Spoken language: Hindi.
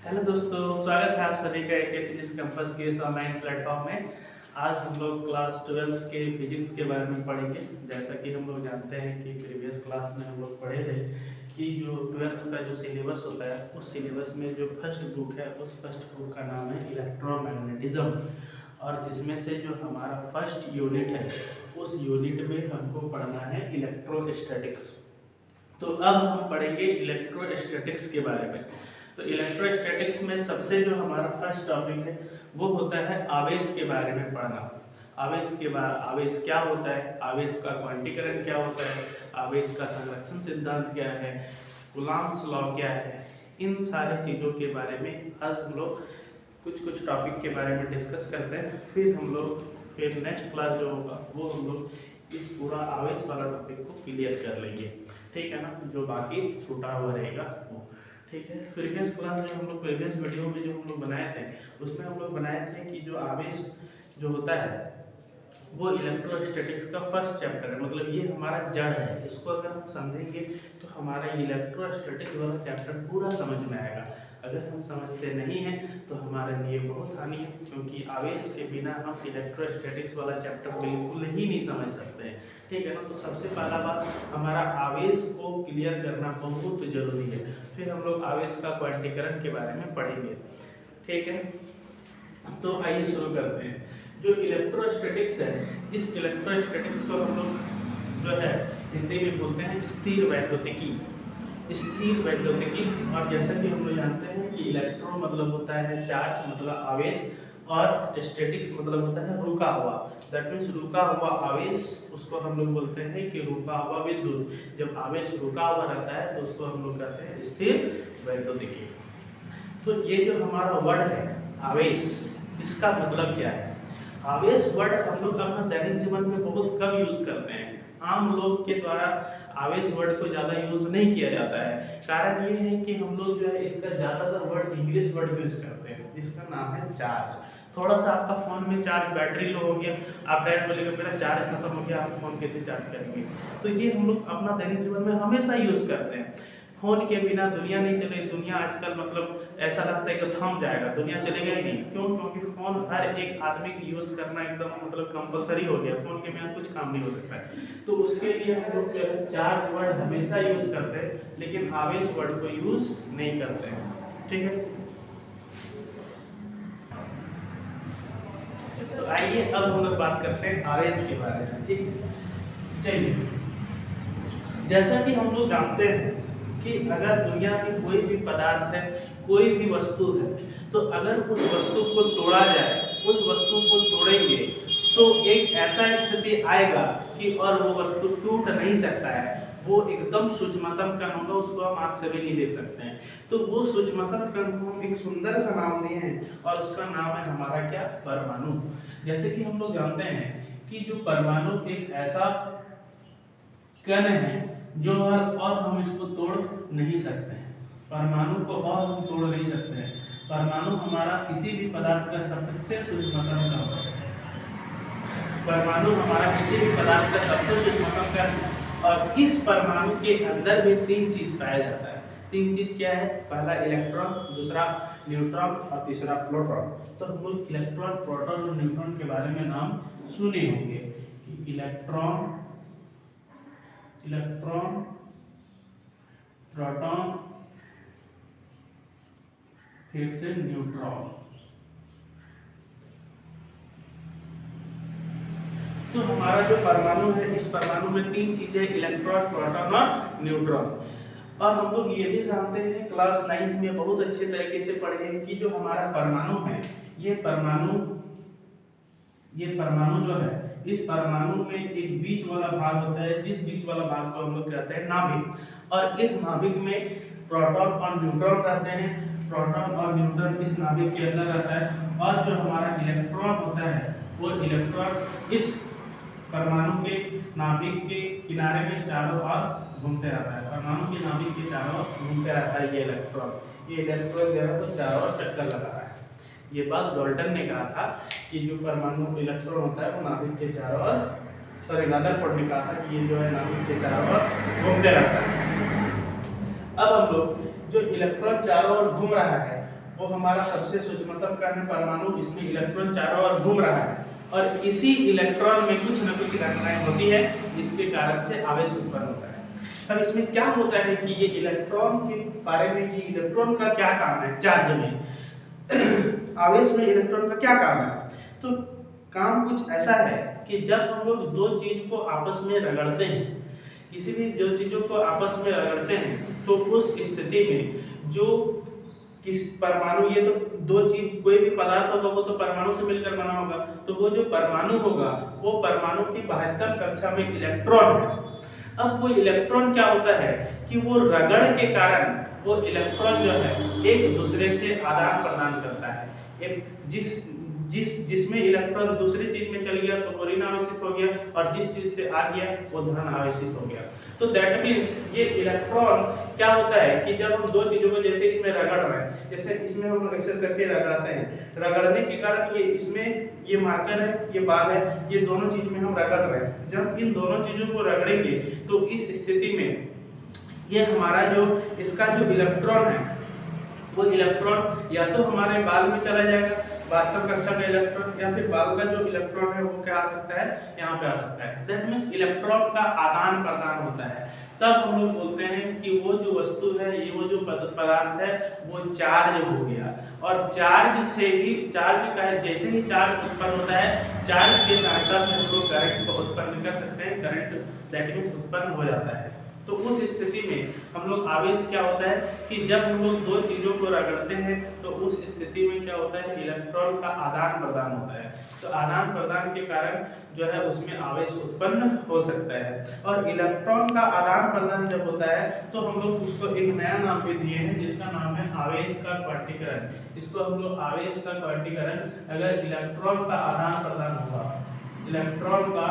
हेलो दोस्तों, स्वागत है आप सभी का एके फिजिक्स कैंपस के इस ऑनलाइन प्लेटफॉर्म में। आज हम लोग क्लास 12 के फिजिक्स के बारे में पढ़ेंगे। जैसा कि हम लोग जानते हैं कि प्रीवियस क्लास में हम लोग पढ़े थे कि जो 12th का जो सिलेबस होता है उस सिलेबस में जो फर्स्ट बुक है उस फर्स्ट बुक का नाम है इलेक्ट्रोमैग्नेटिज्म, और जिसमें से जो हमारा फर्स्ट यूनिट है उस यूनिट में हमको पढ़ना है इलेक्ट्रोस्टैटिक्स। तो अब हम पढ़ेंगे इलेक्ट्रोस्टैटिक्स के बारे में। तो इलेक्ट्रोस्टैटिक्स में सबसे जो हमारा फर्स्ट टॉपिक है वो होता है आवेश के बारे में पढ़ना। आवेश क्या होता है, आवेश का क्वांटीकरण क्या होता है, आवेश का संरक्षण सिद्धांत क्या है, कूलॉम्स लॉ क्या है, इन सारी चीज़ों के बारे में आज हम लोग कुछ टॉपिक के बारे में डिस्कस करते हैं। फिर नेक्स्ट क्लास जो होगा वो हम लोग इस पूरा आवेश वाला टॉपिक को क्लियर कर लेंगे, ठीक है ना, जो बाकी छूटा हुआ रहेगा वो, ठीक है। प्रीवियस क्लास जो हम लोग प्रीवियस वीडियो में जो हम लोग बनाए थे उसमें हम लोग बनाए थे कि जो आवेश जो होता है वो इलेक्ट्रोस्टैटिक्स का फर्स्ट चैप्टर है, मतलब ये हमारा जड़ है। इसको अगर हम समझेंगे तो हमारा इलेक्ट्रोस्टैटिक्स वाला चैप्टर पूरा समझ में आएगा। अगर हम समझते नहीं हैं तो हमारे लिए बहुत हानि है, क्योंकि आवेश के बिना हम इलेक्ट्रोस्टैटिक्स वाला चैप्टर बिल्कुल ही नहीं समझ सकते हैं, ठीक है ना। तो सबसे पहला बात, हमारा आवेश को क्लियर करना बहुत जरूरी है। फिर हम लोग आवेश का क्वांटीकरण के बारे में पढ़ेंगे, ठीक है। तो आइए शुरू करते हैं। जो इलेक्ट्रोस्टैटिक्स है, इस इलेक्ट्रोस्टैटिक्स को हम लोग जो है हिंदी में बोलते हैं स्थिर वैद्युतिकी। स्थिर वैद्युतिकी, और जैसा कि हम लोग जानते हैं कि इलेक्ट्रो मतलब होता है चार्ज, मतलब आवेश, और स्टैटिक्स मतलब होता है रुका हुआ। दैट मीन्स रुका हुआ आवेश, उसको हम लोग बोलते हैं कि रुका हुआ विद्युत। जब आवेश रुका हुआ रहता है तो उसको हम लोग कहते हैं स्थिर वैद्युतिकी। तो ये जो हमारा वर्ड है आवेश, इसका मतलब क्या है? आवेश वर्ड हम लोग अपना दैनिक जीवन में बहुत कम यूज करते हैं। आम लोग के द्वारा आवेश वर्ड को ज़्यादा यूज नहीं किया जाता है। कारण ये है कि हम लोग जो है इसका ज़्यादातर वर्ड इंग्लिश वर्ड यूज करते हैं, जिसका नाम है चार्ज। थोड़ा सा आपका फ़ोन में चार्ज बैटरी लो हो गया, आप डैड बोलेंगे मेरा चार्ज खत्म हो गया, आप फ़ोन कैसे चार्ज करेंगे? तो ये हम लोग अपना दैनिक जीवन में हमेशा यूज़ करते हैं। फ़ोन के बिना दुनिया नहीं चले। दुनिया आजकल मतलब ऐसा लगता है कि थम जाएगा, दुनिया चलेगा ही नहीं। क्यों? क्योंकि फ़ोन हर एक आदमी की यूज़ करना एकदम मतलब कंपलसरी हो गया। फ़ोन के बिना कुछ काम नहीं हो सकता है। तो उसके लिए हम लोग चार्ज वर्ड हमेशा यूज़ करते हैं, लेकिन आवेश वर्ड को यूज़ नहीं करते हैं, ठीक है। तो आइए अब हम लोग बात करते हैं आवेश के बारे में, ठीक है। चलिए, जैसा कि हम लोग जानते हैं कि अगर दुनिया में कोई भी पदार्थ है, कोई भी वस्तु है, तो अगर उस वस्तु को तोड़ा जाए, उस वस्तु को तोड़ेंगे तो एक ऐसा स्थिति आएगा कि और वो वस्तु टूट नहीं सकता है। वो एकदम सूक्ष्मतम कण होगा, उसको हम आँख से भी नहीं देख सकते हैं। तो वो सूक्ष्मतम कण को हम एक सुंदर सा नाम दिए हैं, और उसका नाम है हमारा क्या? परमाणु। जैसे कि हम लोग जानते हैं कि जो परमाणु एक ऐसा कण है जो और हम इसको तोड़ नहीं सकते हैं। परमाणु को और हम तोड़ नहीं सकते हैं। परमाणु हमारा किसी भी पदार्थ का सबसे सूक्ष्मतम कण है। परमाणु हमारा किसी भी पदार्थ का सबसे सूक्ष्मतम कण है, और इस परमाणु के अंदर भी तीन चीज पाया जाता है। तीन चीज क्या है? पहला इलेक्ट्रॉन, दूसरा न्यूट्रॉन, और तीसरा प्रोटॉन। तो हम लोग इलेक्ट्रॉन, प्रोटॉन और न्यूट्रॉन के बारे में नाम सुने होंगे कि इलेक्ट्रॉन, प्रोटॉन, फिर से न्यूट्रॉन। तो हमारा जो परमाणु है, इस परमाणु में तीन चीजें, इलेक्ट्रॉन, प्रोटॉन और न्यूट्रॉन। और हम लोग ये भी जानते हैं, क्लास 9th में बहुत अच्छे तरीके से पढ़े हैं कि जो हमारा परमाणु है, ये परमाणु जो है, इस परमाणु में एक बीच वाला भाग होता है, जिस बीच वाला भाग को हम लोग कहते हैं नाभिक। और इस नाभिक में प्रोटॉन और न्यूट्रॉन रहते हैं। प्रोटॉन और न्यूट्रॉन इस नाभिक के अंदर रहता है, और जो हमारा इलेक्ट्रॉन होता है वो इलेक्ट्रॉन इस परमाणु के नाभिक के किनारे में चारों ओर घूमते रहता है। परमाणु के नाभिक के चारों ओर घूमते रहता है ये इलेक्ट्रॉन जो है तो चारों ओर चक्कर लगा रहा है। ये बात डाल्टन ने कहा था कि जो परमाणु इलेक्ट्रॉन होता है वो नाभिक के चारों ओर, सॉरी रदरफोर्ड ने कहा था कि ये जो है नाभिक के चारों ओर घूमते रहता है। अब हम लोग जो इलेक्ट्रॉन चारों ओर घूम रहा है वो हमारा सबसे सूक्ष्मतम कण है परमाणु, इसमें इलेक्ट्रॉन चारों ओर घूम रहा है और इसी इलेक्ट्रॉन में कुछ न कुछ घटनाएं होती है, इसके कारण से आवेश उत्पन्न होता है। अब इसमें क्या होता है कि ये इलेक्ट्रॉन के बारे में, ये इलेक्ट्रॉन का क्या काम है चार्ज में आवेश में इलेक्ट्रॉन का क्या काम है? तो काम कुछ ऐसा है कि जब हम लोग दो चीज को आपस में रगड़ते हैं, किसी भी दो चीजों को आपस में रगड़ते हैं, तो उस स्थिति में जो किस परमाणु, ये तो दो चीज, कोई भी पदार्थ होगा वो तो परमाणु से मिलकर बना होगा, तो वो जो परमाणु होगा वो परमाणु की बाह्यतम कक्षा में इलेक्ट्रॉन है। अब वो इलेक्ट्रॉन क्या होता है कि वो रगड़ के कारण वो इलेक्ट्रॉन जो है एक दूसरे से आदान प्रदान करता है। एक जिसमें इलेक्ट्रॉन दूसरी चीज में चल गया तो वो ऋण आवेशित हो गया, और जिस चीज से आ गया वो धन आवेशित हो गया। तो दैट मीन्स ये इलेक्ट्रॉन क्या होता है कि जब हम दो चीजों को जैसे इसमें रगड़ रहे हैं, जैसे इसमें हम ऐसे करके रगड़ते हैं, रगड़ने के कारण ये इसमें ये मार्कर है, ये बाल है, ये दोनों चीज में हम रगड़ रहे हैं। जब इन दोनों चीजों को रगड़ेंगे तो इस स्थिति में ये हमारा जो इसका जो इलेक्ट्रॉन है वो इलेक्ट्रॉन या तो हमारे बाल में चला जाएगा, बाह्यतम कक्षा का इलेक्ट्रॉन, या फिर बाल का जो इलेक्ट्रॉन है वो क्या आ सकता है, यहाँ पे आ सकता है। दैट मीन्स इलेक्ट्रॉन का आदान प्रदान होता है। तब हम लोग बोलते हैं कि वो जो वस्तु है, ये वो जो पदार्थ है वो चार्ज हो गया, और चार्ज से ही, चार्ज का है, जैसे ही चार्ज उत्पन्न होता है, चार्ज की सहायता से हम लोग करंट को उत्पन्न कर सकते हैं, करंट दैट मीन्स उत्पन्न हो जाता है। तो उस स्थिति में हम लोग आवेश क्या होता है कि जब हम लोग दो चीजों को रगड़ते हैं तो उस स्थिति में क्या होता है, इलेक्ट्रॉन का आदान प्रदान होता है। तो आदान प्रदान के कारण जो है उसमें आवेश उत्पन्न हो सकता है, और इलेक्ट्रॉन का आदान प्रदान जब होता है तो हम लोग उसको एक नया नाम भी दिए हैं जिसका नाम है आवेश का क्वांटीकरण। इसको हम लोग आवेश का क्वांटीकरण, अगर इलेक्ट्रॉन का आदान प्रदान होगा, इलेक्ट्रॉन का